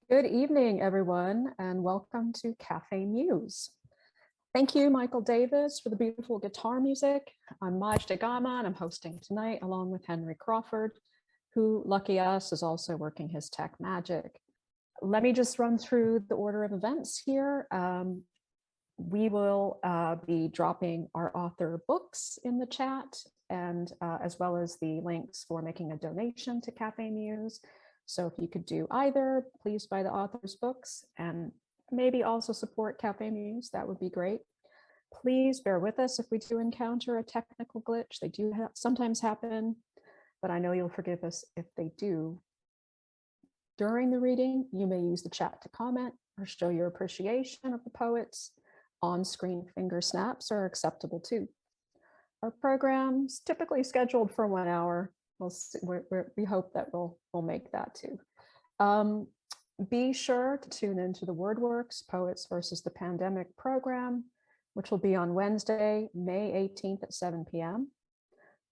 Good evening, everyone, and welcome to Café Muse. Thank you, Michael Davis, for the beautiful guitar music. I'm Maj Dagama, and I'm hosting tonight along with Henry Crawford, who, lucky us, is also working his tech magic. Let me just run through the order of events here. We will be dropping our author books in the chat, and as well as the links for making a donation to Café Muse. So if you could do either, please buy the author's books and maybe also support Café Muse, that would be great. Please bear with us if we do encounter a technical glitch. They do sometimes happen, but I know you'll forgive us if they do. During the reading, you may use the chat to comment or show your appreciation of the poets. On-screen finger snaps are acceptable too. Our program's typically scheduled for 1 hour. We hope that we'll make that too. Be sure to tune into the WordWorks Poets versus the Pandemic program, which will be on Wednesday, May 18th at 7 p.m.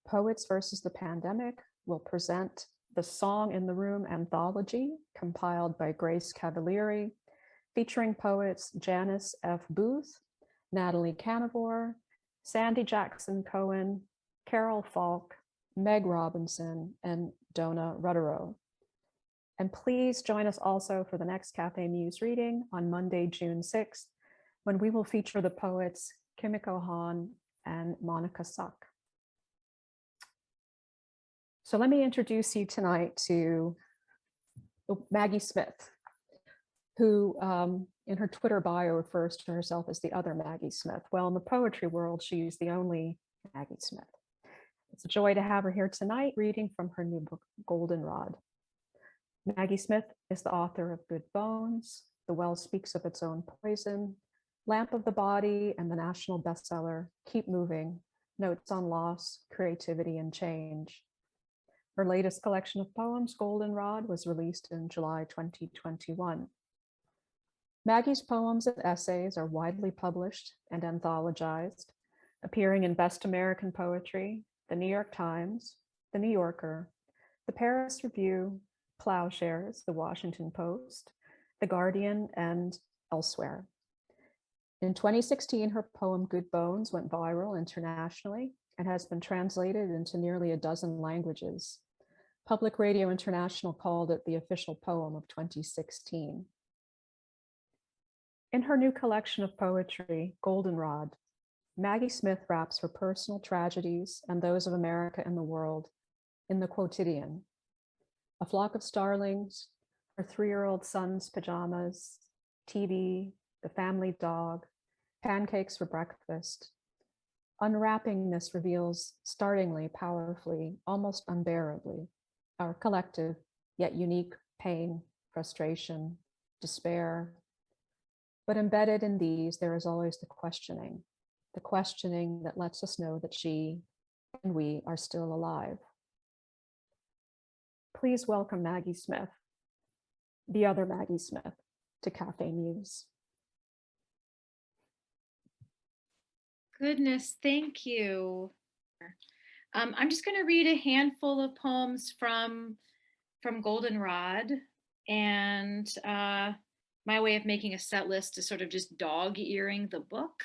Poets versus the Pandemic will present the Song in the Room anthology compiled by Grace Cavalieri, featuring poets Janice F. Booth, Natalie Canavore, Sandy Jackson Cohen, Carol Falk, Meg Robinson, and Donna Rutterow. And please join us also for the next Café Muse reading on Monday, June 6th, when we will feature the poets Kimiko Han and Monica Suck. So let me introduce you tonight to Maggie Smith, who in her Twitter bio refers to herself as the other Maggie Smith. Well, in the poetry world, she's the only Maggie Smith. It's a joy to have her here tonight reading from her new book, Goldenrod. Maggie Smith is the author of Good Bones, The Well Speaks of Its Own Poison, Lamp of the Body, and the national bestseller, Keep Moving, Notes on Loss, Creativity, and Change. Her latest collection of poems, Goldenrod, was released in July 2021. Maggie's poems and essays are widely published and anthologized, appearing in Best American Poetry, The New York Times, The New Yorker, The Paris Review, Plowshares, The Washington Post, The Guardian, and elsewhere. In 2016, her poem Good Bones went viral internationally and has been translated into nearly a dozen languages. Public Radio International called it the official poem of 2016. In her new collection of poetry, Goldenrod, Maggie Smith wraps her personal tragedies and those of America and the world in the quotidian. A flock of starlings, her 3-year-old son's pajamas, TV, the family dog, pancakes for breakfast. Unwrapping this reveals startlingly, powerfully, almost unbearably, our collective yet unique pain, frustration, despair. But embedded in these, there is always the questioning that lets us know that she and we are still alive. Please welcome Maggie Smith, the other Maggie Smith, to Café Muse. Goodness, thank you. I'm just going to read a handful of poems from Goldenrod, and my way of making a set list is sort of just dog-earing the book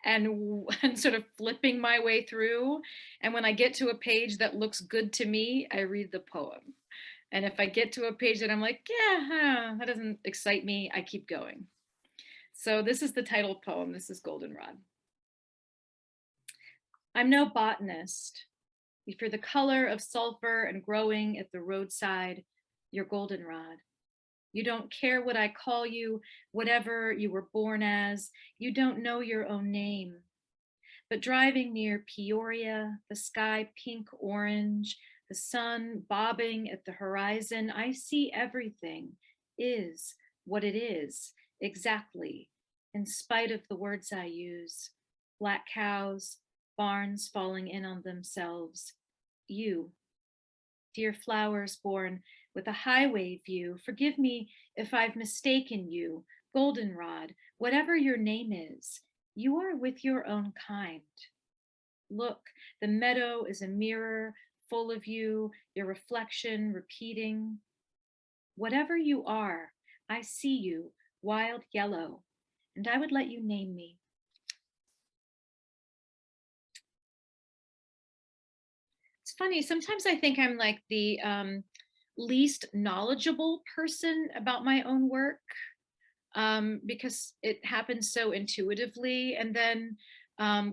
and sort of flipping my way through. And when I get to a page that looks good to me, I read the poem. And if I get to a page that I'm like, yeah, that doesn't excite me, I keep going. So this is the title poem. This is Goldenrod. I'm no botanist. If you're the color of sulfur and growing at the roadside, you're goldenrod. You don't care what I call you, whatever you were born as. You don't know your own name. But driving near Peoria, the sky pink-orange, the sun bobbing at the horizon, I see everything is what it is, exactly, in spite of the words I use. Black cows, barns falling in on themselves. You, dear flowers born with a highway view, forgive me if I've mistaken you, goldenrod, whatever your name is, you are with your own kind. Look, the meadow is a mirror full of you, your reflection repeating. Whatever you are, I see you, wild yellow, and I would let you name me. It's funny, sometimes I think I'm like the least knowledgeable person about my own work, because it happens so intuitively. And then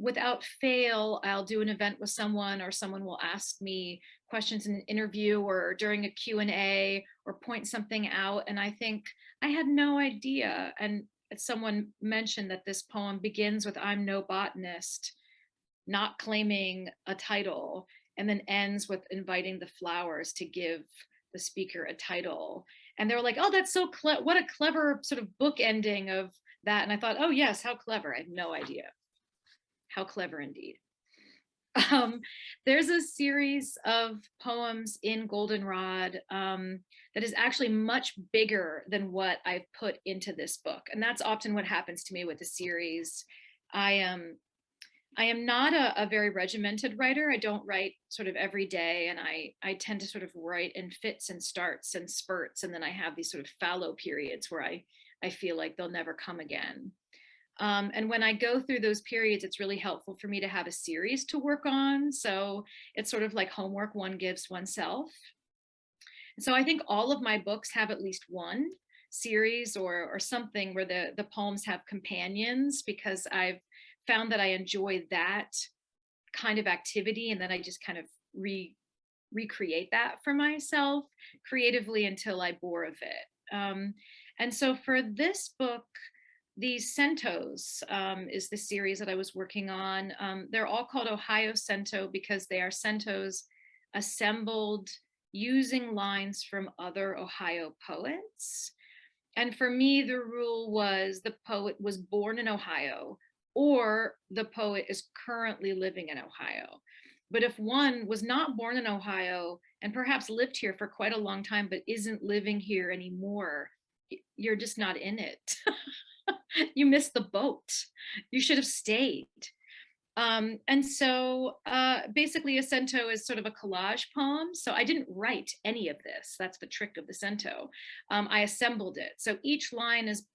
without fail, I'll do an event with someone, or someone will ask me questions in an interview or during a Q&A, or point something out. And I think I had no idea. And someone mentioned that this poem begins with "I'm no botanist," not claiming a title, and then ends with inviting the flowers to give the speaker a title. And they were like, "Oh, that's so clever. What a clever sort of book ending of that." And I thought, oh yes, how clever. I had no idea. How clever indeed. Um, there's a series of poems in Goldenrod that is actually much bigger than what I've put into this book. And that's often what happens to me with a series. I am not a very regimented writer. I don't write sort of every day, and I tend to sort of write in fits and starts and spurts, and then I have these sort of fallow periods where I feel like they'll never come again. And when I go through those periods, it's really helpful for me to have a series to work on. So it's sort of like homework one gives oneself. So I think all of my books have at least one series or something where the poems have companions, because I've found that I enjoy that kind of activity, and then I just kind of recreate that for myself creatively until I bore of it. And so for this book, these centos is the series that I was working on. They're all called Ohio Cento because they are centos assembled using lines from other Ohio poets. And for me, the rule was the poet was born in Ohio, or the poet is currently living in Ohio. But if one was not born in Ohio and perhaps lived here for quite a long time, but isn't living here anymore, you're just not in it. You missed the boat. You should have stayed. And so basically a cento is sort of a collage poem. So I didn't write any of this. That's the trick of the cento. I assembled it. So each line is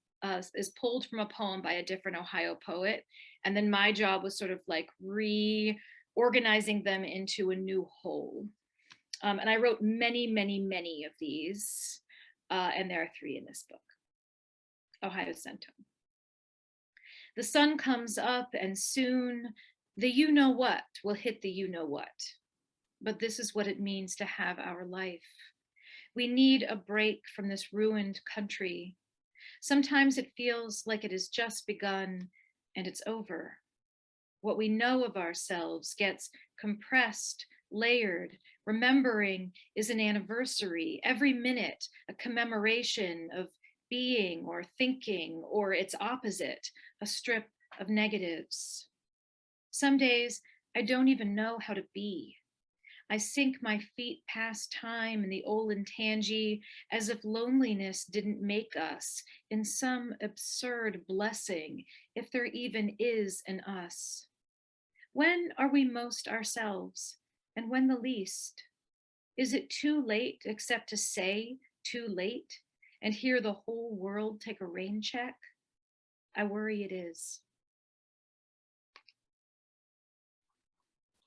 pulled from a poem by a different Ohio poet. And then my job was sort of like reorganizing them into a new whole. And I wrote many, many, many of these. And there are 3 in this book. Ohio Cento. The sun comes up and soon the you-know-what will hit the you-know-what. But this is what it means to have our life. We need a break from this ruined country. Sometimes it feels like it has just begun and it's over. What we know of ourselves gets compressed, layered. Remembering is an anniversary. Every minute, a commemoration of being or thinking, or its opposite, a strip of negatives. Some days I don't even know how to be. I sink my feet past time in the Olentangy as if loneliness didn't make us in some absurd blessing, if there even is an us. When are we most ourselves, and when the least? Is it too late except to say too late and hear the whole world take a rain check? I worry it is.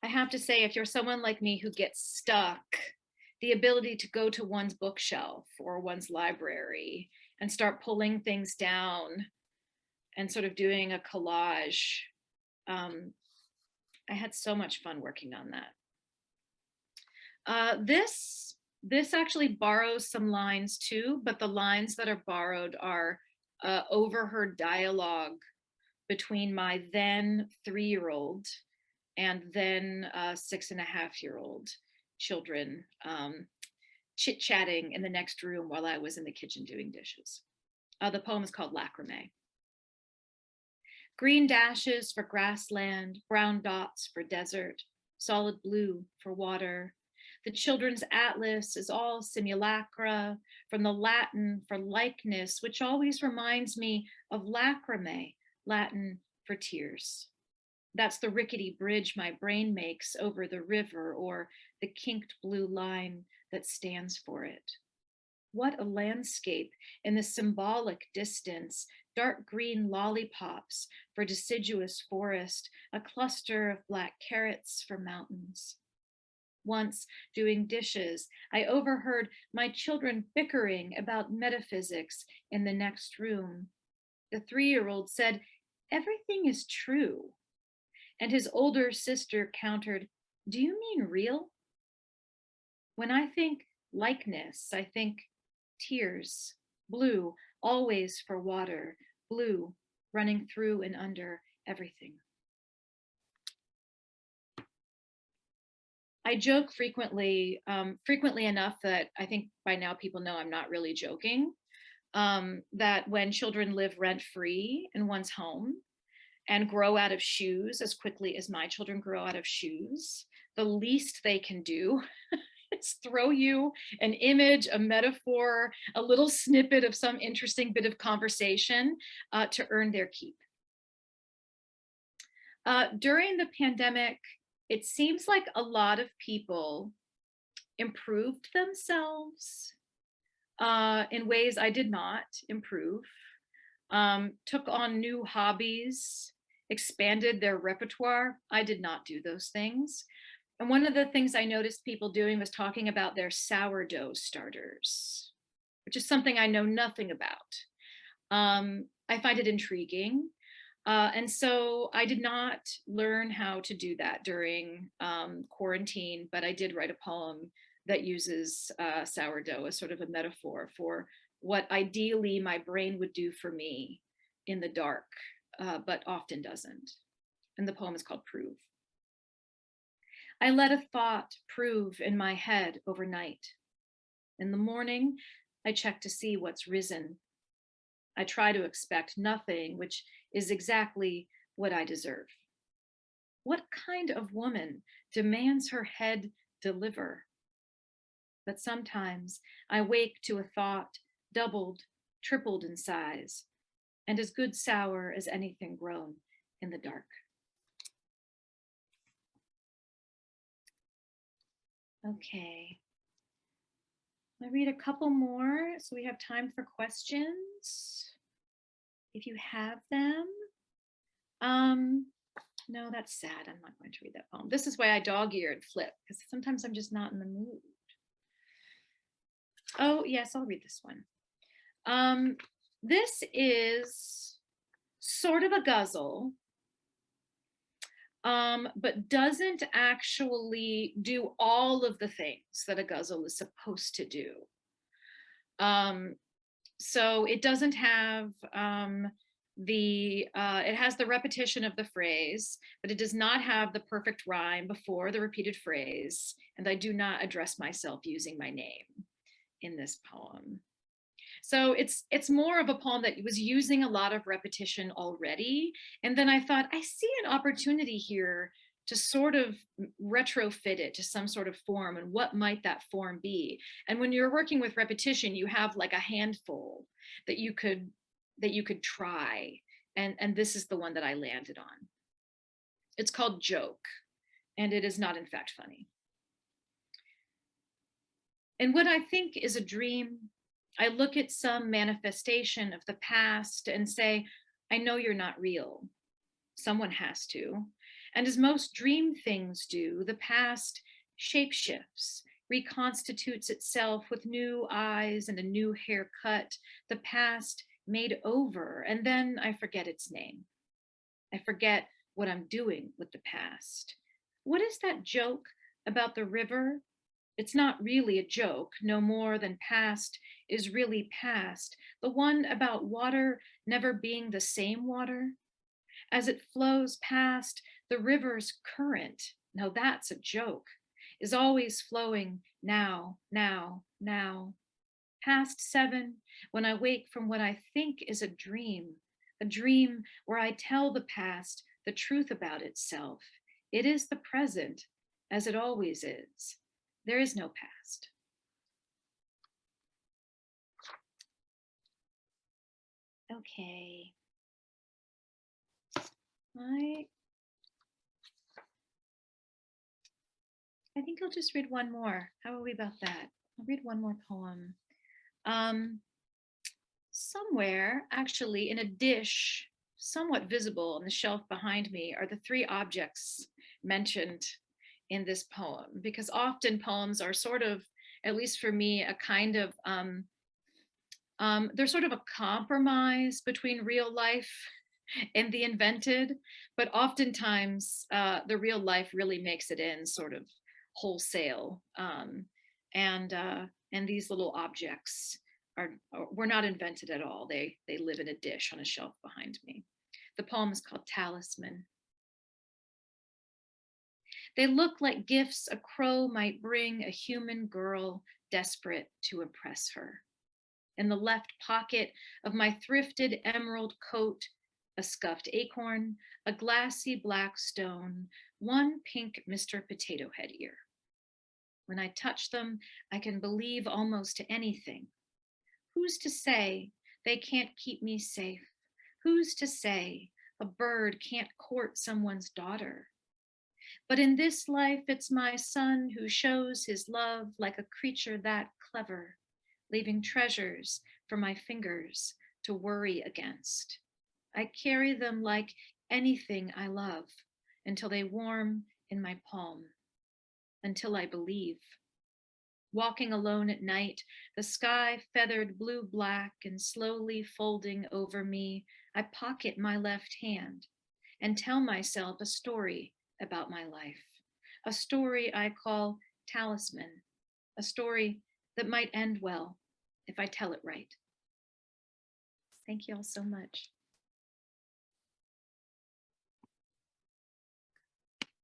I have to say, if you're someone like me who gets stuck, the ability to go to one's bookshelf or one's library and start pulling things down and sort of doing a collage, I had so much fun working on that. This actually borrows some lines too, but the lines that are borrowed are overheard dialogue between my then 3-year-old and then 6.5-year-old children chit-chatting in the next room while I was in the kitchen doing dishes. The poem is called Lacrimé. Green dashes for grassland, brown dots for desert, solid blue for water. The children's atlas is all simulacra, from the Latin for likeness, which always reminds me of lacrimé, Latin for tears. That's the rickety bridge my brain makes over the river, or the kinked blue line that stands for it. What a landscape in the symbolic distance, dark green lollipops for deciduous forest, a cluster of black carrots for mountains. Once, doing dishes, I overheard my children bickering about metaphysics in the next room. The 3-year-old said, "Everything is true." And his older sister countered, "Do you mean real?" When I think likeness, I think tears, blue, always for water, blue, running through and under everything. I joke frequently enough that I think by now people know I'm not really joking, that when children live rent-free in one's home and grow out of shoes as quickly as my children grow out of shoes, the least they can do is throw you an image, a metaphor, a little snippet of some interesting bit of conversation to earn their keep. During the pandemic, it seems like a lot of people improved themselves in ways I did not improve, took on new hobbies, expanded their repertoire. I did not do those things. And one of the things I noticed people doing was talking about their sourdough starters, which is something I know nothing about. I find it intriguing. And so I did not learn how to do that during quarantine, but I did write a poem that uses sourdough as sort of a metaphor for what ideally my brain would do for me in the dark, but often doesn't. And the poem is called Prove. I let a thought prove in my head overnight. In the morning, I check to see what's risen. I try to expect nothing, which is exactly what I deserve. What kind of woman demands her head deliver? But sometimes I wake to a thought doubled, tripled in size, and as good sour as anything grown in the dark. Okay. I'll read a couple more so we have time for questions, if you have them. No, that's sad. I'm not going to read that poem. This is why I dog-eared flip, because sometimes I'm just not in the mood. Oh, yes, I'll read this one. This is sort of a guzzle, but doesn't actually do all of the things that a guzzle is supposed to do. So it doesn't have it has the repetition of the phrase, but it does not have the perfect rhyme before the repeated phrase. And I do not address myself using my name in this poem. So it's more of a poem that was using a lot of repetition already. And then I thought, I see an opportunity here to sort of retrofit it to some sort of form, and what might that form be? And when you're working with repetition, you have like a handful that you could try. And this is the one that I landed on. It's called Joke, and it is not in fact funny. And what I think is a dream, I look at some manifestation of the past and say, I know you're not real. Someone has to. And as most dream things do, the past shapeshifts, reconstitutes itself with new eyes and a new haircut, the past made over, and then I forget its name. I forget what I'm doing with the past. What is that joke about the river? It's not really a joke, no more than past is really past. The one about water never being the same water. As it flows past the river's current, now that's a joke, is always flowing now, now, now. Past 7, when I wake from what I think is a dream where I tell the past the truth about itself. It is the present, as it always is. There is no past. Okay. I think I'll just read one more. How are we about that? I'll read one more poem. Somewhere, actually, in a dish, somewhat visible on the shelf behind me, are the three objects mentioned in this poem, because often poems are sort of, at least for me, a kind of, they're sort of a compromise between real life and the invented, but oftentimes the real life really makes it in sort of wholesale. And these little objects were not invented at all. They live in a dish on a shelf behind me. The poem is called Talisman. They look like gifts a crow might bring a human girl desperate to impress her. In the left pocket of my thrifted emerald coat, a scuffed acorn, a glassy black stone, one pink Mr. Potato Head ear. When I touch them, I can believe almost anything. Who's to say they can't keep me safe? Who's to say a bird can't court someone's daughter? But in this life, it's my son who shows his love like a creature that clever, leaving treasures for my fingers to worry against. I carry them like anything I love until they warm in my palm, until I believe. Walking alone at night, the sky feathered blue-black and slowly folding over me, I pocket my left hand and tell myself a story about my life, a story I call Talisman, a story that might end well if I tell it right. Thank you all so much.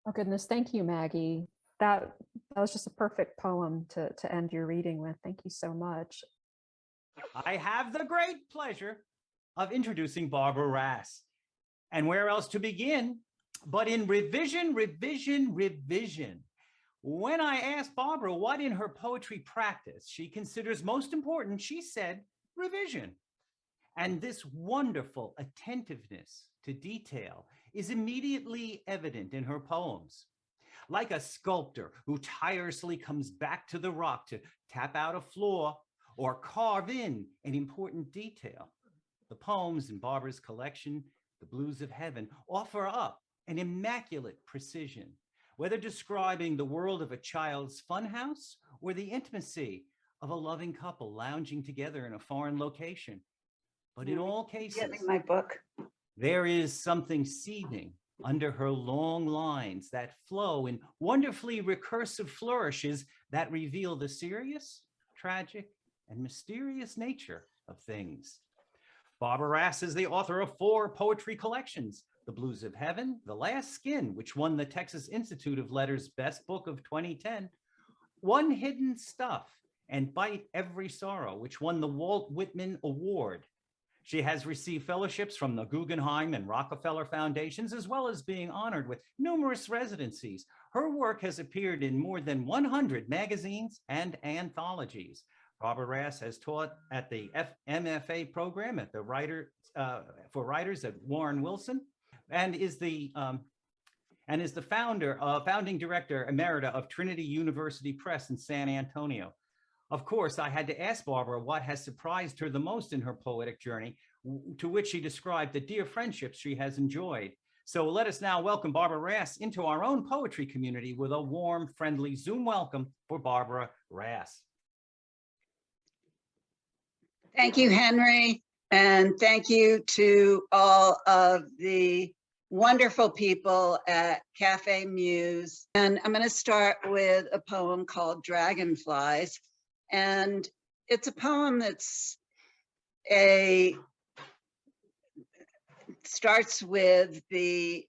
Oh goodness, thank you, Maggie. That was just a perfect poem to end your reading with. Thank you so much. I have the great pleasure of introducing Barbara Rass. And where else to begin but in revision. When I asked Barbara what in her poetry practice she considers most important, she said revision. And this wonderful attentiveness to detail is immediately evident in her poems. Like a sculptor who tirelessly comes back to the rock to tap out a flaw or carve in an important detail, the poems in Barbara's collection, The Blues of Heaven, offer up an immaculate precision, whether describing the world of a child's funhouse or the intimacy of a loving couple lounging together in a foreign location. But in all cases, Get me my book. There is something seething under her long lines that flow in wonderfully recursive flourishes that reveal the serious, tragic, and mysterious nature of things. Barbara Rass is the author of 4 poetry collections: The Blues of Heaven, The Last Skin, which won the Texas Institute of Letters Best Book of 2010, One Hidden Stuff, and Bite Every Sorrow, which won the Walt Whitman Award. She has received fellowships from the Guggenheim and Rockefeller Foundations, as well as being honored with numerous residencies. Her work has appeared in more than 100 magazines and anthologies. Barbara Rass has taught at the MFA program at the for writers at Warren Wilson, and is the founding director emerita of Trinity University Press in San Antonio. Of course, I had to ask Barbara what has surprised her the most in her poetic journey, to which she described the dear friendships she has enjoyed. So let us now welcome Barbara Rass into our own poetry community with a warm, friendly Zoom welcome for Barbara Rass. Thank you, Henry, and thank you to all of the wonderful people at Café Muse. And I'm going to start with a poem called Dragonflies. And it's a poem that's starts with the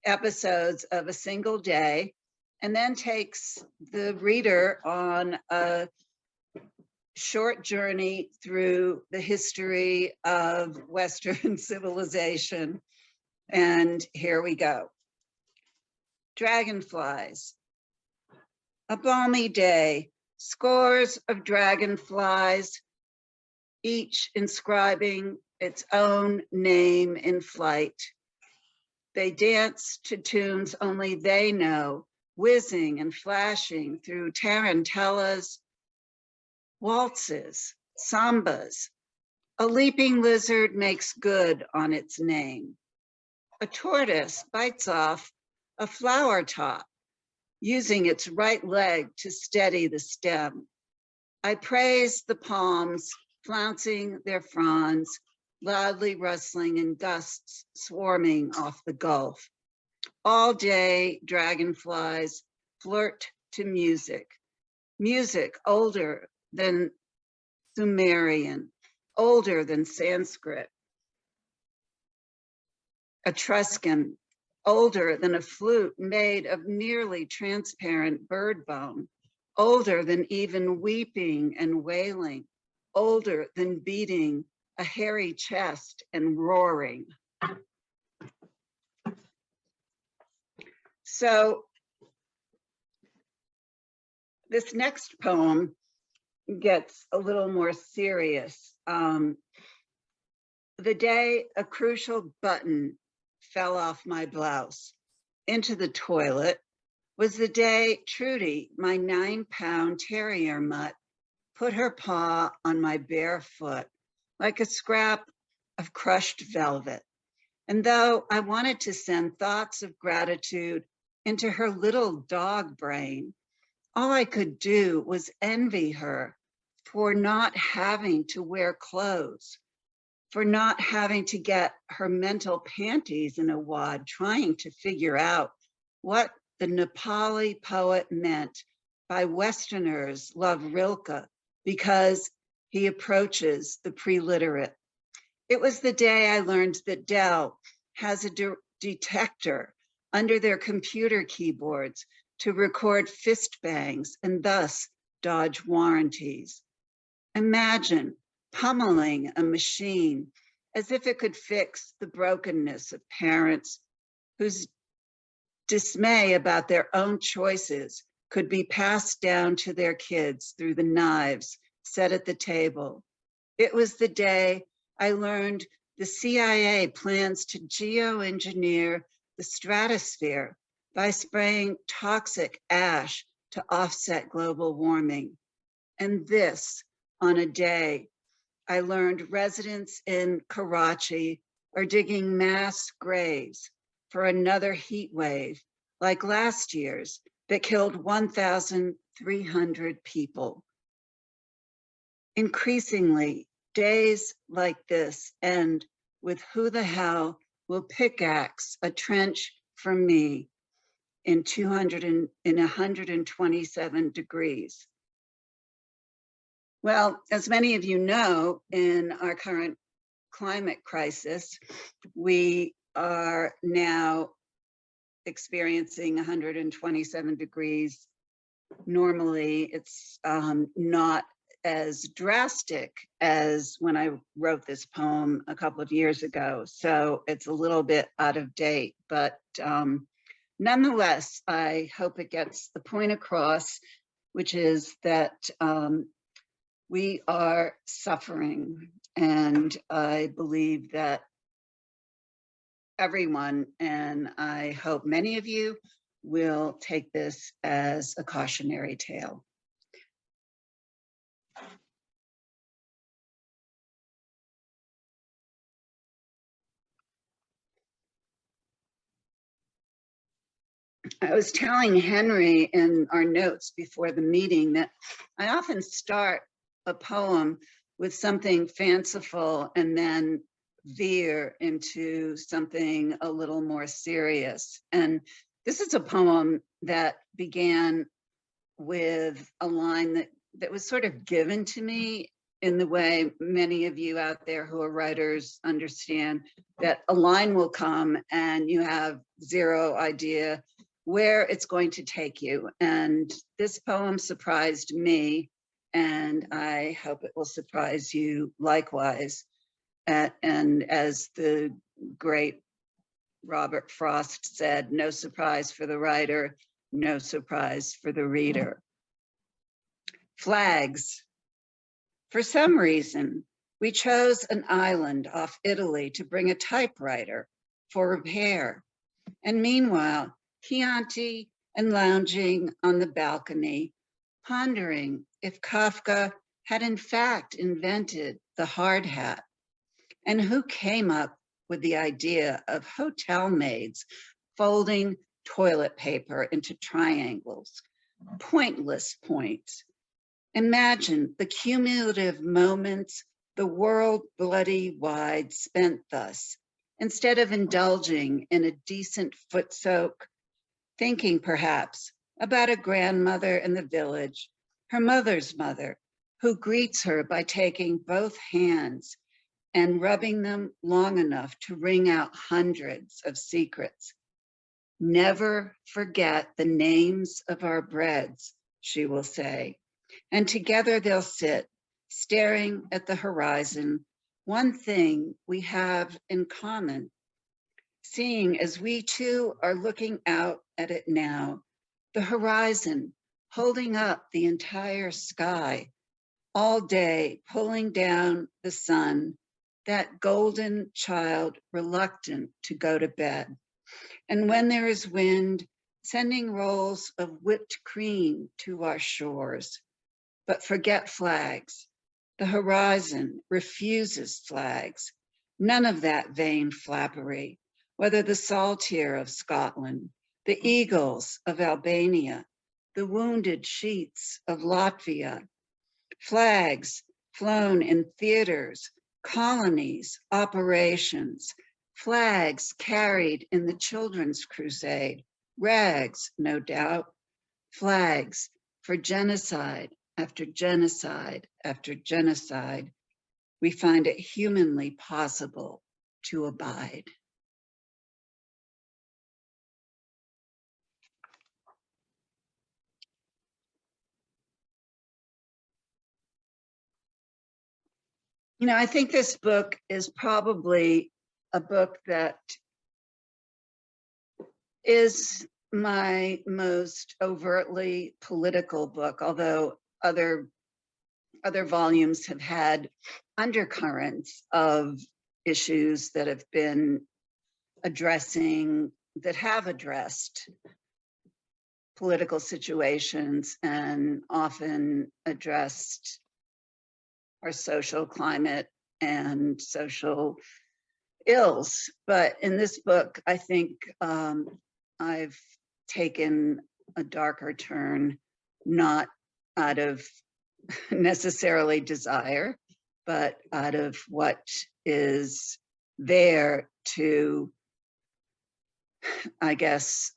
episodes of a single day and then takes the reader on a short journey through the history of Western civilization. And here we go. Dragonflies. A balmy day. Scores of dragonflies, each inscribing its own name in flight. They dance to tunes only they know, whizzing and flashing through tarantellas, waltzes Sambas. A leaping lizard makes good on its name. A tortoise bites off a flower top, using its right leg to steady the stem. I praise the palms, flouncing their fronds, loudly rustling in gusts swarming off the gulf. All day, dragonflies flirt to music. Music older than Sumerian, older than Sanskrit. Etruscan, older than a flute made of nearly transparent bird bone, older than even weeping and wailing, older than beating a hairy chest and roaring. So this next poem gets a little more serious. The day a crucial button fell off my blouse into the toilet was the day Trudy, my 9-pound terrier mutt, put her paw on my bare foot like a scrap of crushed velvet. And though I wanted to send thoughts of gratitude into her little dog brain, all I could do was envy her for not having to wear clothes, for not having to get her mental panties in a wad, trying to figure out what the Nepali poet meant by Westerners love Rilke because he approaches the pre-literate. It was the day I learned that Dell has a detector under their computer keyboards to record fist bangs and thus dodge warranties. Imagine pummeling a machine as if it could fix the brokenness of parents whose dismay about their own choices could be passed down to their kids through the knives set at the table. It was the day I learned the CIA plans to geoengineer the stratosphere by spraying toxic ash to offset global warming. And this on a day I learned residents in Karachi are digging mass graves for another heat wave like last year's that killed 1,300 people. Increasingly, days like this end with who the hell will pickaxe a trench for me in 127 degrees. Well, as many of you know, in our current climate crisis, we are now experiencing 127 degrees. Normally, it's not as drastic as when I wrote this poem a couple of years ago. So it's a little bit out of date, but nonetheless, I hope it gets the point across, which is that we are suffering. And I believe that everyone, and I hope many of you, will take this as a cautionary tale. I was telling Henry in our notes before the meeting that I often start a poem with something fanciful and then veer into something a little more serious. And this is a poem that began with a line that was sort of given to me in the way many of you out there who are writers understand that a line will come and you have zero idea where it's going to take you. And this poem surprised me, and I hope it will surprise you likewise. And as the great Robert Frost said, no surprise for the writer, no surprise for the reader. Flags. For some reason, we chose an island off Italy to bring a typewriter for repair. And meanwhile, Chianti and lounging on the balcony, pondering if Kafka had in fact invented the hard hat, and who came up with the idea of hotel maids folding toilet paper into triangles, pointless points. Imagine the cumulative moments the world bloody wide spent thus, instead of indulging in a decent foot soak, thinking perhaps about a grandmother in the village, her mother's mother, who greets her by taking both hands and rubbing them long enough to wring out hundreds of secrets. Never forget the names of our breads, she will say. And together they'll sit, staring at the horizon, one thing we have in common, seeing as we too are looking out at it now, the horizon holding up the entire sky, all day pulling down the sun, that golden child reluctant to go to bed. And when there is wind, sending rolls of whipped cream to our shores. But forget flags. The horizon refuses flags. None of that vain flappery, whether the saltire of Scotland, the eagles of Albania, the wounded sheets of Latvia, flags flown in theaters, colonies, operations, flags carried in the Children's Crusade, rags, no doubt, flags for genocide after genocide after genocide. We find it humanly possible to abide. You know, I think this book is probably a book that is my most overtly political book, although other volumes have had undercurrents of issues that have been that have addressed political situations and often addressed our social climate and social ills. But in this book, I think I've taken a darker turn, not out of necessarily desire, but out of what is there to, I guess,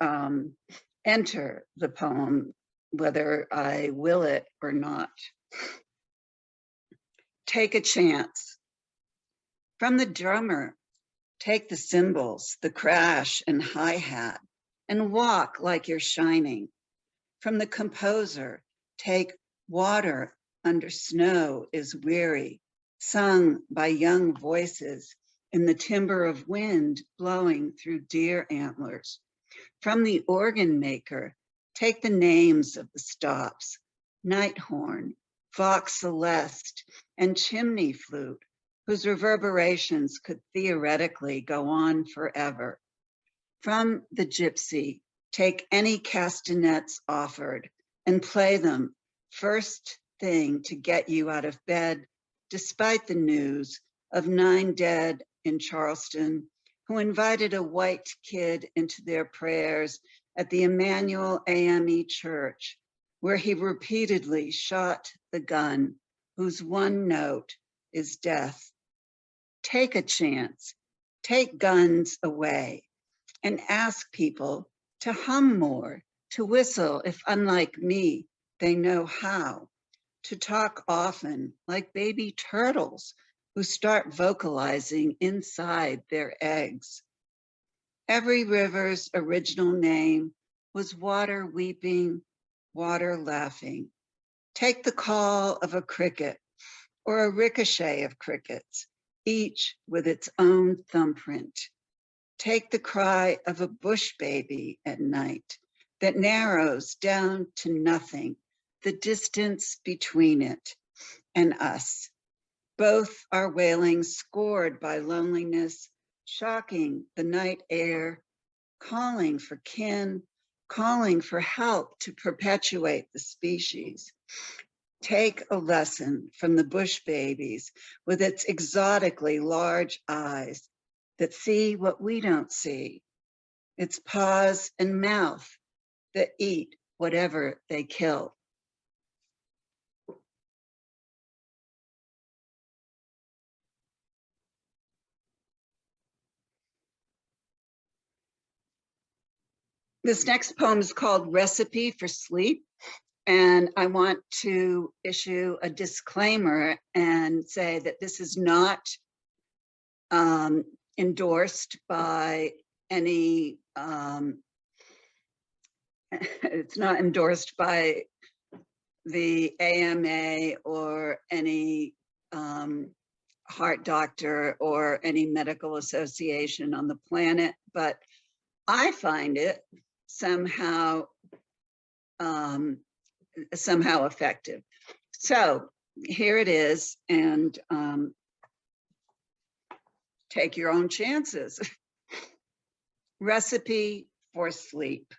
enter the poem, whether I will it or not. Take a chance. From the drummer, take the cymbals, the crash and hi-hat, and walk like you're shining. From the composer, take water under snow is weary, sung by young voices in the timbre of wind blowing through deer antlers. From the organ maker, take the names of the stops, night horn, vox celeste, and chimney flute, whose reverberations could theoretically go on forever. From the gypsy, take any castanets offered and play them first thing to get you out of bed, despite the news of 9 dead in Charleston, who invited a white kid into their prayers at the Emmanuel AME Church, where he repeatedly shot the gun, whose one note is death. Take a chance, take guns away, and ask people to hum more, to whistle if, unlike me, they know how, to talk often like baby turtles who start vocalizing inside their eggs. Every river's original name was water weeping, water laughing. Take the call of a cricket or a ricochet of crickets, each with its own thumbprint. Take the cry of a bush baby at night that narrows down to nothing, the distance between it and us. Both are wailing, scored by loneliness, shocking the night air, calling for kin, calling for help to perpetuate the species. Take a lesson from the bush babies with its exotically large eyes that see what we don't see, its paws and mouth that eat whatever they kill. This next poem is called Recipe for Sleep. And I want to issue a disclaimer and say that this is not endorsed by any, it's not endorsed by the AMA or any heart doctor or any medical association on the planet, but I find it somehow effective. So here it is, and take your own chances. Recipe for sleep.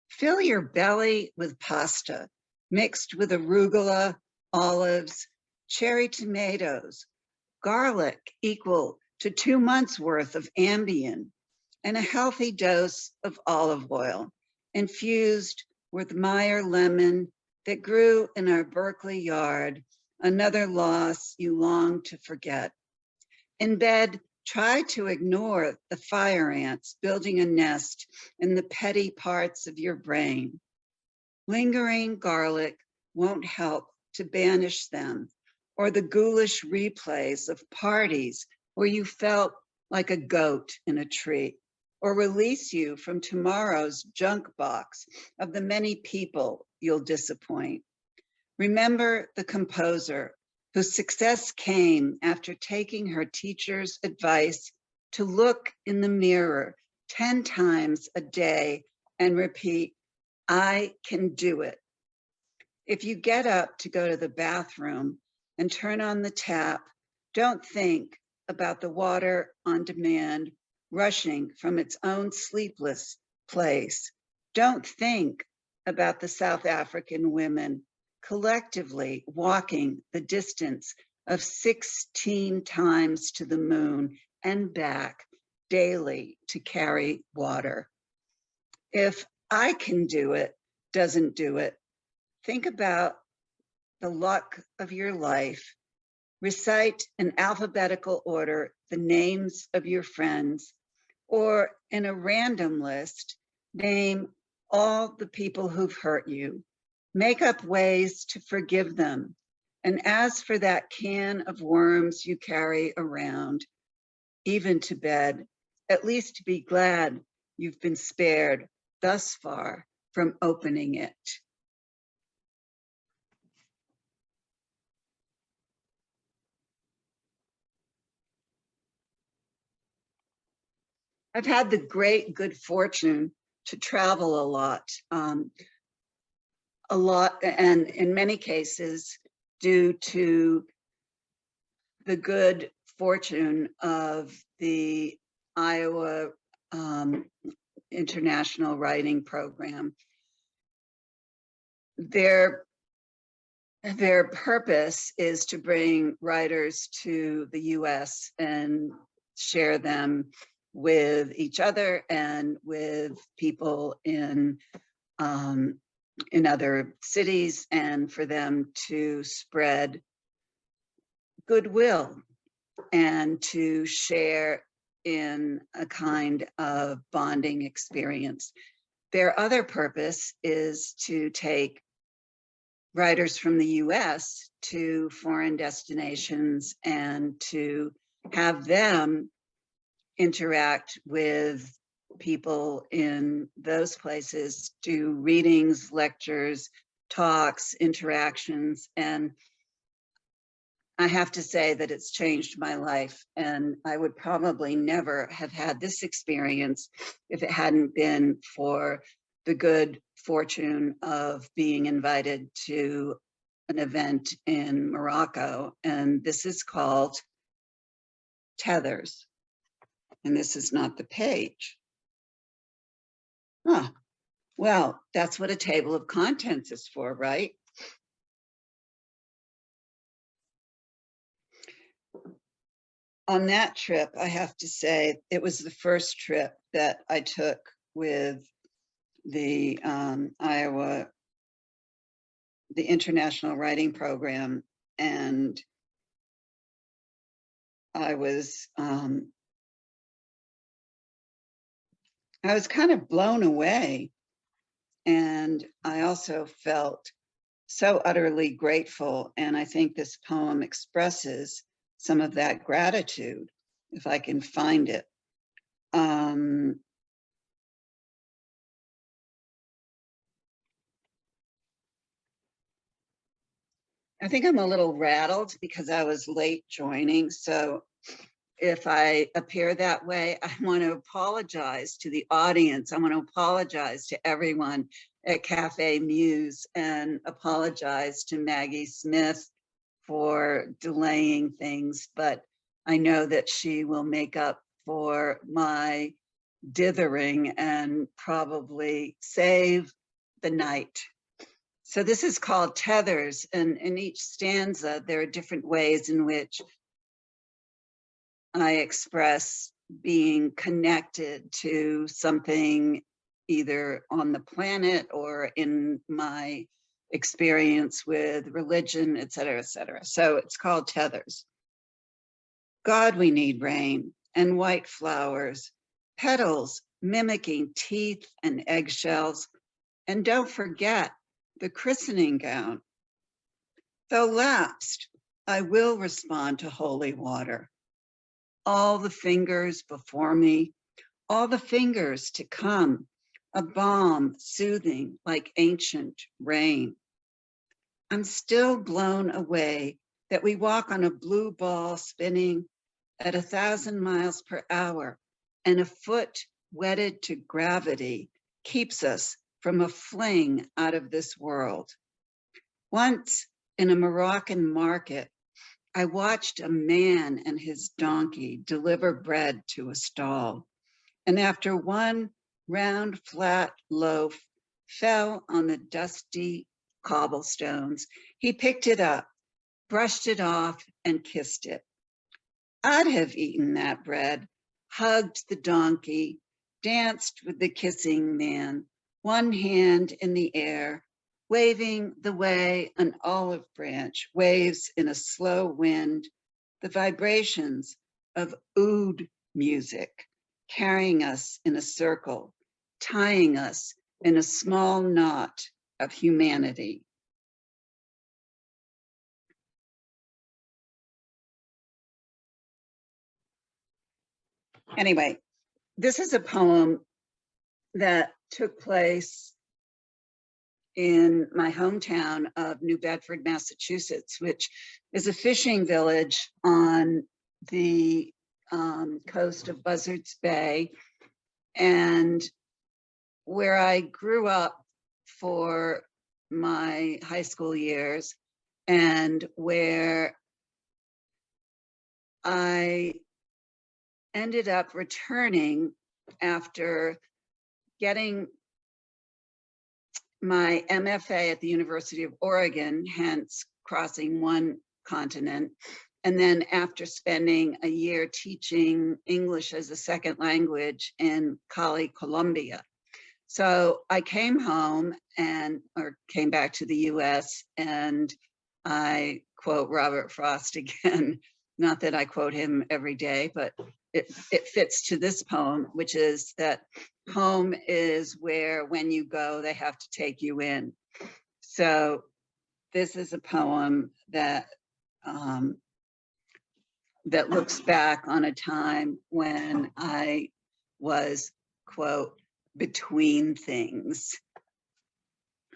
Fill your belly with pasta mixed with arugula, olives, cherry tomatoes, garlic equal to 2 months worth of Ambien, and a healthy dose of olive oil infused with Meyer lemon that grew in our Berkeley yard, another loss you long to forget. In bed, try to ignore the fire ants building a nest in the petty parts of your brain. Lingering garlic won't help to banish them, or the ghoulish replays of parties where you felt like a goat in a tree, or release you from tomorrow's junk box of the many people you'll disappoint. Remember the composer whose success came after taking her teacher's advice to look in the mirror 10 times a day and repeat, "I can do it." If you get up to go to the bathroom and turn on the tap, don't think about the water on demand rushing from its own sleepless place. Don't think about the South African women collectively walking the distance of 16 times to the moon and back daily to carry water. If I can do it doesn't do it, think about the luck of your life. Recite in alphabetical order the names of your friends, or in a random list, name all the people who've hurt you. Make up ways to forgive them. And as for that can of worms you carry around, even to bed, at least be glad you've been spared thus far from opening it. I've had the great good fortune to travel a lot, and in many cases, due to the good fortune of the Iowa International Writing Program. Their purpose is to bring writers to the US and share them with each other and with people in other cities, and for them to spread goodwill and to share in a kind of bonding experience. Their other purpose is to take writers from the US to foreign destinations and to have them interact with people in those places, do readings, lectures, talks, interactions. And I have to say that it's changed my life, and I would probably never have had this experience if it hadn't been for the good fortune of being invited to an event in Morocco. And this is called Tethers. And this is not the page. Well, that's what a table of contents is for, right? on that trip, I have to say, it was the first trip that I took with the Iowa, the International Writing Program. And I was kind of blown away. And I also felt so utterly grateful. And I think this poem expresses some of that gratitude, if I can find it. I think I'm a little rattled because I was late joining. So if I appear that way, I want to apologize to the audience. I want to apologize to everyone at Café Muse and apologize to Maggie Smith for delaying things, but I know that she will make up for my dithering and probably save the night. So this is called Tethers, and in each stanza, there are different ways in which I express being connected to something either on the planet or in my experience with religion, et cetera, et cetera. So it's called Tethers. God, we need rain and white flowers, petals mimicking teeth and eggshells, and don't forget the christening gown. Though lapsed, I will respond to holy water. All the fingers before me, all the fingers to come, a balm soothing like ancient rain. I'm still blown away that we walk on a blue ball spinning at 1,000 miles per hour, and a foot wedded to gravity keeps us from a fling out of this world. Once in a Moroccan market, I watched a man and his donkey deliver bread to a stall, and after one round flat loaf fell on the dusty cobblestones, he picked it up, brushed it off, and kissed it. I'd have eaten that bread, hugged the donkey, danced with the kissing man, one hand in the air, waving the way an olive branch waves in a slow wind, the vibrations of oud music, carrying us in a circle, tying us in a small knot of humanity. Anyway, this is a poem that took place in my hometown of New Bedford, Massachusetts, which is a fishing village on the coast of Buzzards Bay, and where I grew up for my high school years, and where I ended up returning after getting my MFA at the University of Oregon, hence crossing one continent. And then after spending a year teaching English as a second language in Cali, Colombia. So I came home or came back to the US, and I quote Robert Frost again, not that I quote him every day, but it fits to this poem, which is that home is where when you go, they have to take you in. So this is a poem that that looks back on a time when I was, quote, between things.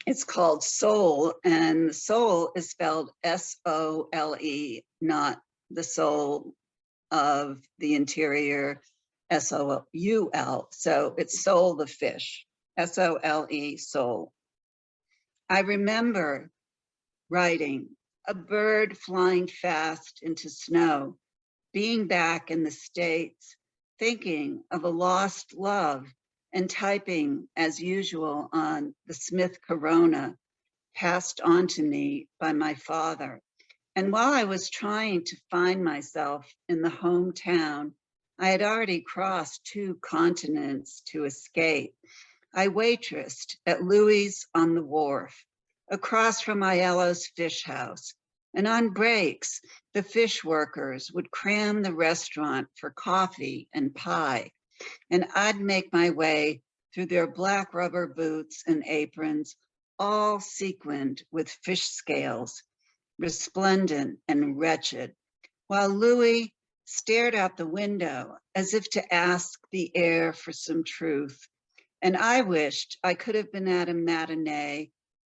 It's called Soul, and soul is spelled S-O-L-E, not the soul of the interior, S-O-U-L. So it's soul the fish, S-O-L-E, soul. I remember writing a bird flying fast into snow, being back in the States, thinking of a lost love, and typing as usual on the Smith Corona passed on to me by my father, And while I was trying to find myself in the hometown, I had already crossed 2 continents to escape. I waitressed at Louis on the Wharf, across from Aiello's Fish House. And on breaks, the fish workers would cram the restaurant for coffee and pie. And I'd make my way through their black rubber boots and aprons, all sequined with fish scales, resplendent and wretched, while Louis stared out the window as if to ask the air for some truth. And I wished I could have been at a matinee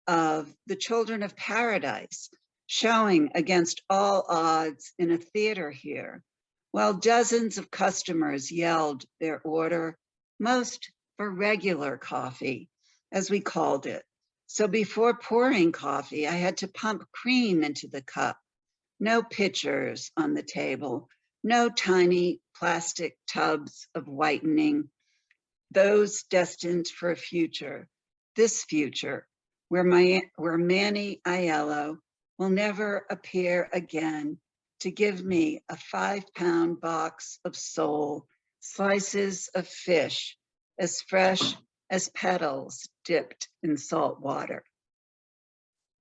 of The Children of Paradise, showing against all odds in a theater here, while dozens of customers yelled their order, most for regular coffee, as we called it. So before pouring coffee, I had to pump cream into the cup. No pitchers on the table, no tiny plastic tubs of whitening, those destined for a future, this future, where Manny Aiello will never appear again to give me a 5-pound box of sole, slices of fish, as fresh as petals dipped in salt water.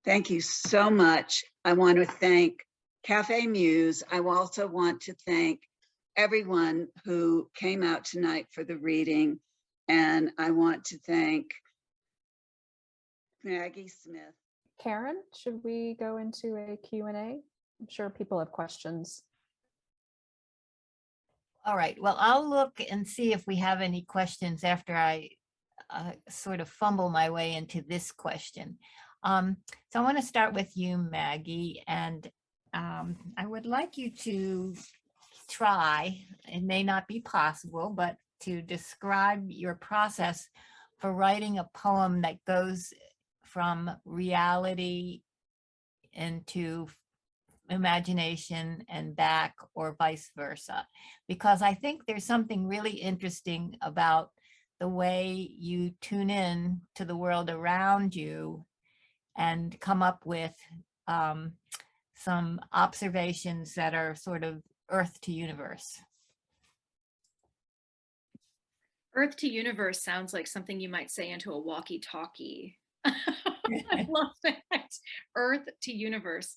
Thank you so much. I want to thank Café Muse. I also want to thank everyone who came out tonight for the reading. And I want to thank Maggie Smith. Karen, should we go into a Q&A? I'm sure people have questions. All right, well, I'll look and see if we have any questions after I sort of fumble my way into this question. So I want to start with you, Maggie, and I would like you to try, it may not be possible, but to describe your process for writing a poem that goes from reality into imagination and back, or vice versa, because I think there's something really interesting about the way you tune in to the world around you and come up with some observations that are sort of earth to universe. Earth to universe sounds like something you might say into a walkie-talkie. I love that. Earth to universe.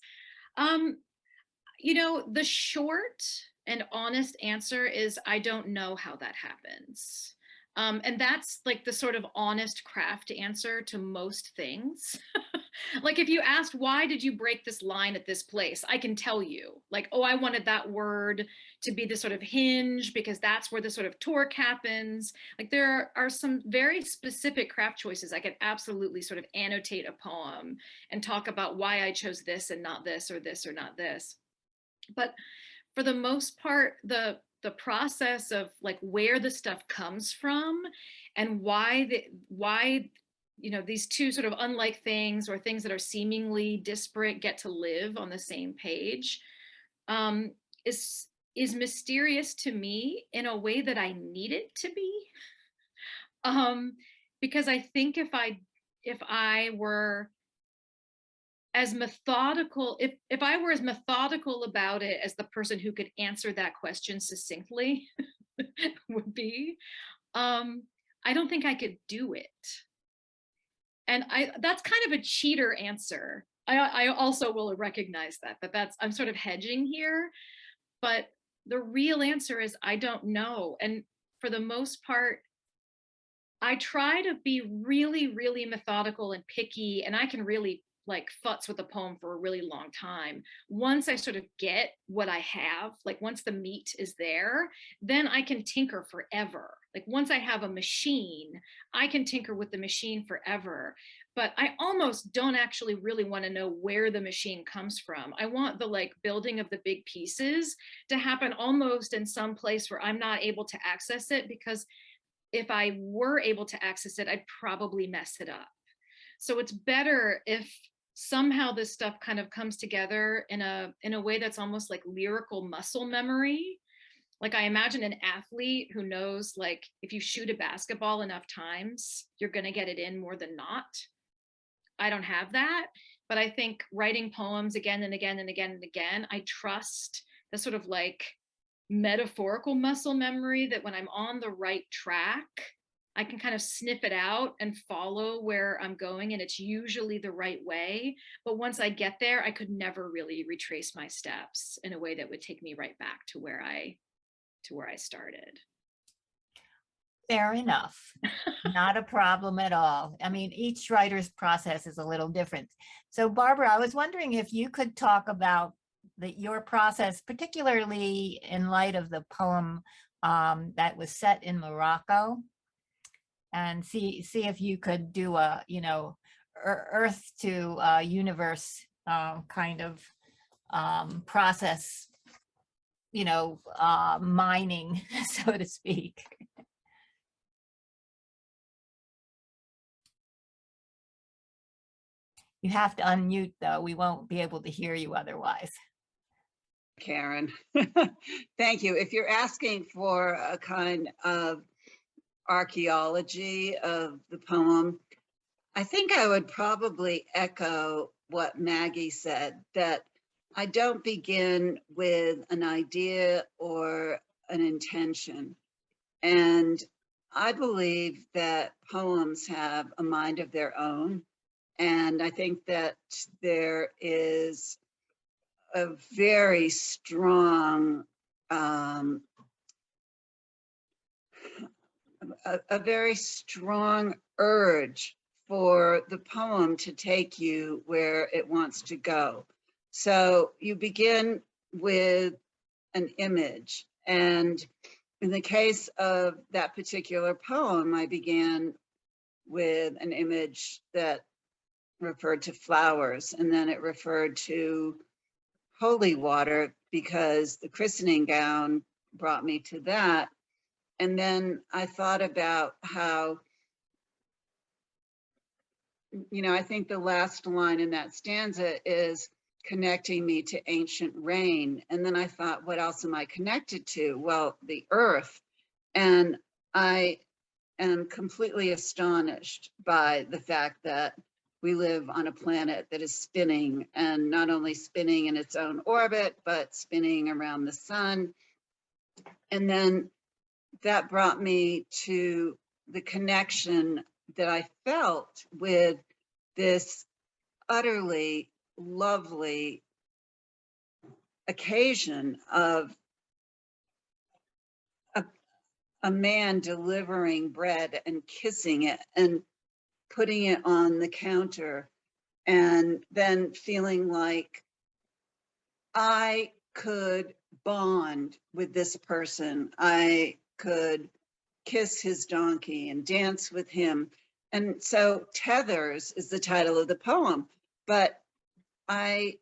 You know, the short and honest answer is I don't know how that happens. And that's like the sort of honest craft answer to most things. Like if you asked, why did you break this line at this place? I can tell you, like, oh, I wanted that word to be the sort of hinge because that's where the sort of torque happens. Like there are some very specific craft choices. I could absolutely sort of annotate a poem and talk about why I chose this and not this or not this. But for the most part, the process of like where the stuff comes from and why you know, these two sort of unlike things or things that are seemingly disparate get to live on the same page is mysterious to me in a way that I need it to be. Because I think if I were as methodical, if I were as methodical about it as the person who could answer that question succinctly would be, I don't think I could do it. And that's kind of a cheater answer. I also will recognize that, but I'm sort of hedging here. But the real answer is I don't know. And for the most part, I try to be really, really methodical and picky, and I can really like futz with a poem for a really long time. Once I sort of get what I have, like once the meat is there, then I can tinker forever. Like once I have a machine, I can tinker with the machine forever. But I almost don't actually really want to know where the machine comes from. I want the like building of the big pieces to happen almost in some place where I'm not able to access it, because if I were able to access it, I'd probably mess it up. So it's better if somehow this stuff kind of comes together in a way that's almost like lyrical muscle memory. Like I imagine an athlete who knows, like, if you shoot a basketball enough times, you're going to get it in more than not. I don't have that, But I think writing poems again and again and again and again, I trust the sort of like metaphorical muscle memory that when I'm on the right track, I can kind of sniff it out and follow where I'm going, and it's usually the right way. But once I get there, I could never really retrace my steps in a way that would take me right back to where I started. Fair enough. Not a problem at all. I mean, each writer's process is a little different. So Barbara, I was wondering if you could talk about your process, particularly in light of the poem that was set in Morocco, and see if you could do a, earth to universe kind of process, mining, so to speak. You have to unmute, though. We won't be able to hear you otherwise. Karen. Thank you. If you're asking for a kind of archaeology of the poem, I think I would probably echo what Maggie said, that I don't begin with an idea or an intention. And I believe that poems have a mind of their own. And I think that there is a very strong, a very strong urge for the poem to take you where it wants to go. So you begin with an image. And in the case of that particular poem, I began with an image that referred to flowers, and then it referred to holy water because the christening gown brought me to that. And then I thought about how, I think the last line in that stanza is connecting me to ancient rain. And then I thought, what else am I connected to? Well, the earth. And I am completely astonished by the fact that we live on a planet that is spinning, and not only spinning in its own orbit, but spinning around the sun. And then that brought me to the connection that I felt with this utterly lovely occasion of a man delivering bread and kissing it and putting it on the counter, and then feeling like I could bond with this person. I could kiss his donkey and dance with him. And so Tethers is the title of the poem, but I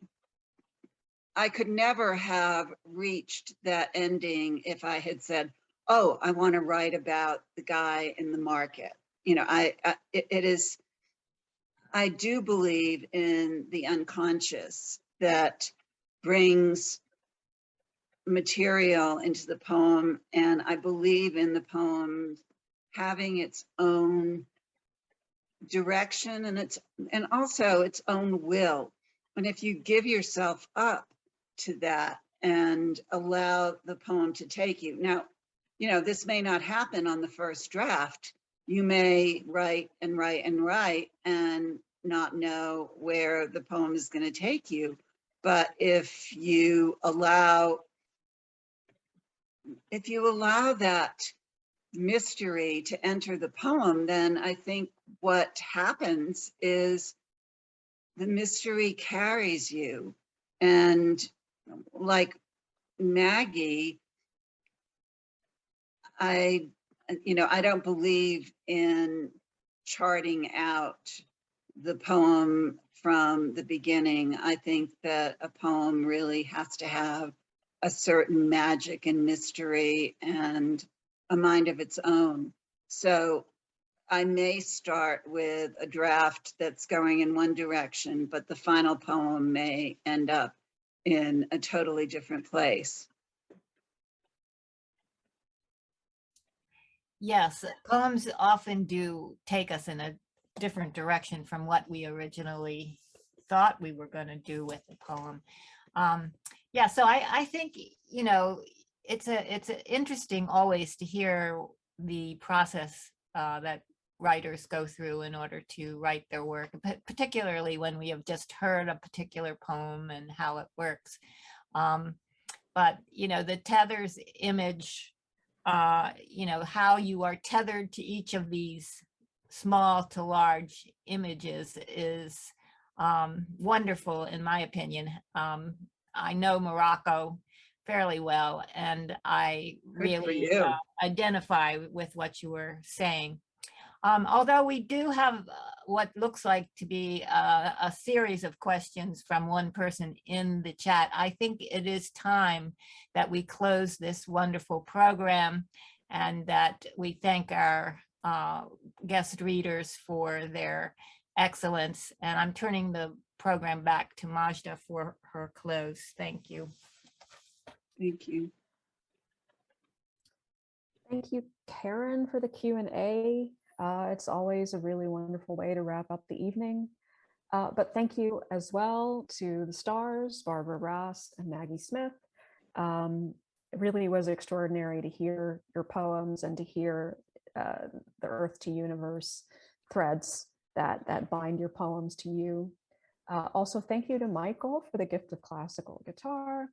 could never have reached that ending if I had said, oh, I want to write about the guy in the market. I do believe in the unconscious that brings material into the poem, and I believe in the poem having its own direction and also its own will. And if you give yourself up to that and allow the poem to take you. Now, this may not happen on the first draft. You may write and write and write and not know where the poem is going to take you. But if you allow that mystery to enter the poem, then I think what happens is the mystery carries you. And like Maggie, I don't believe in charting out the poem from the beginning. I think that a poem really has to have a certain magic and mystery and a mind of its own. So I may start with a draft that's going in one direction, but the final poem may end up in a totally different place. Yes, poems often do take us in a different direction from what we originally thought we were going to do with the poem. Yeah, so I think, you know, it's interesting always to hear the process that writers go through in order to write their work, particularly when we have just heard a particular poem and how it works. But, you know, the Tethers image, you know, how you are tethered to each of these small to large images is wonderful, in my opinion. I know Morocco fairly well, and I really identify with what you were saying. Although we do have what looks like to be a series of questions from one person in the chat, I think it is time that we close this wonderful program and that we thank our guest readers for their excellence. And I'm turning the program back to Majda for her close. Thank you. Thank you. Thank you, Karen, for the Q&A. It's always a really wonderful way to wrap up the evening. But thank you as well to the stars, Barbara Rass and Maggie Smith. It really was extraordinary to hear your poems and to hear the Earth to Universe threads that bind your poems to you. Also, thank you to Michael for the gift of classical guitar.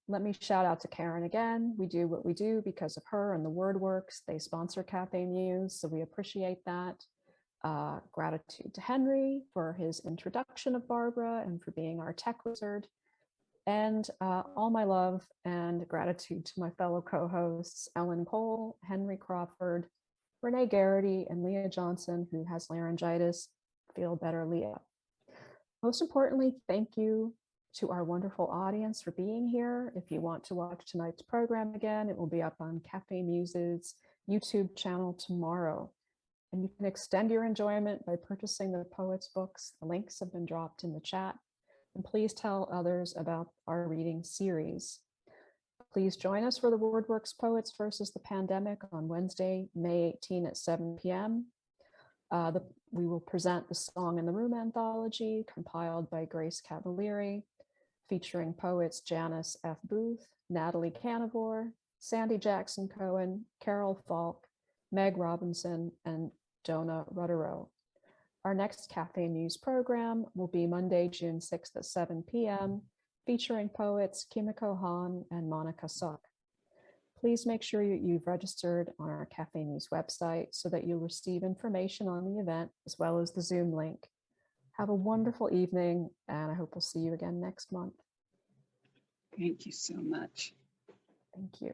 Let me shout out to Karen again. We do what we do because of her and the Word Works. They sponsor Café Muse, so we appreciate that. Gratitude to Henry for his introduction of Barbara and for being our tech wizard. And all my love and gratitude to my fellow co-hosts, Ellen Cole, Henry Crawford, Renee Garrity, and Leah Johnson, who has laryngitis. Feel better, Leah. Most importantly, thank you to our wonderful audience for being here. If you want to watch tonight's program again, it will be up on Café Muse's YouTube channel tomorrow. And you can extend your enjoyment by purchasing the poets' books. The links have been dropped in the chat. And please tell others about our reading series. Please join us for the WordWorks Poets versus the Pandemic on Wednesday, May 18 at 7 p.m. We will present the Song in the Room anthology compiled by Grace Cavalieri, featuring poets Janice F. Booth, Natalie Canivore, Sandy Jackson Cohen, Carol Falk, Meg Robinson, and Donna Rutterow. Our next Café Muse program will be Monday, June 6th at 7 p.m., featuring poets Kimiko Han and Monica Suck. Please make sure you've registered on our Café Muse website so that you'll receive information on the event as well as the Zoom link. Have a wonderful evening, and I hope we'll see you again next month. Thank you so much. Thank you.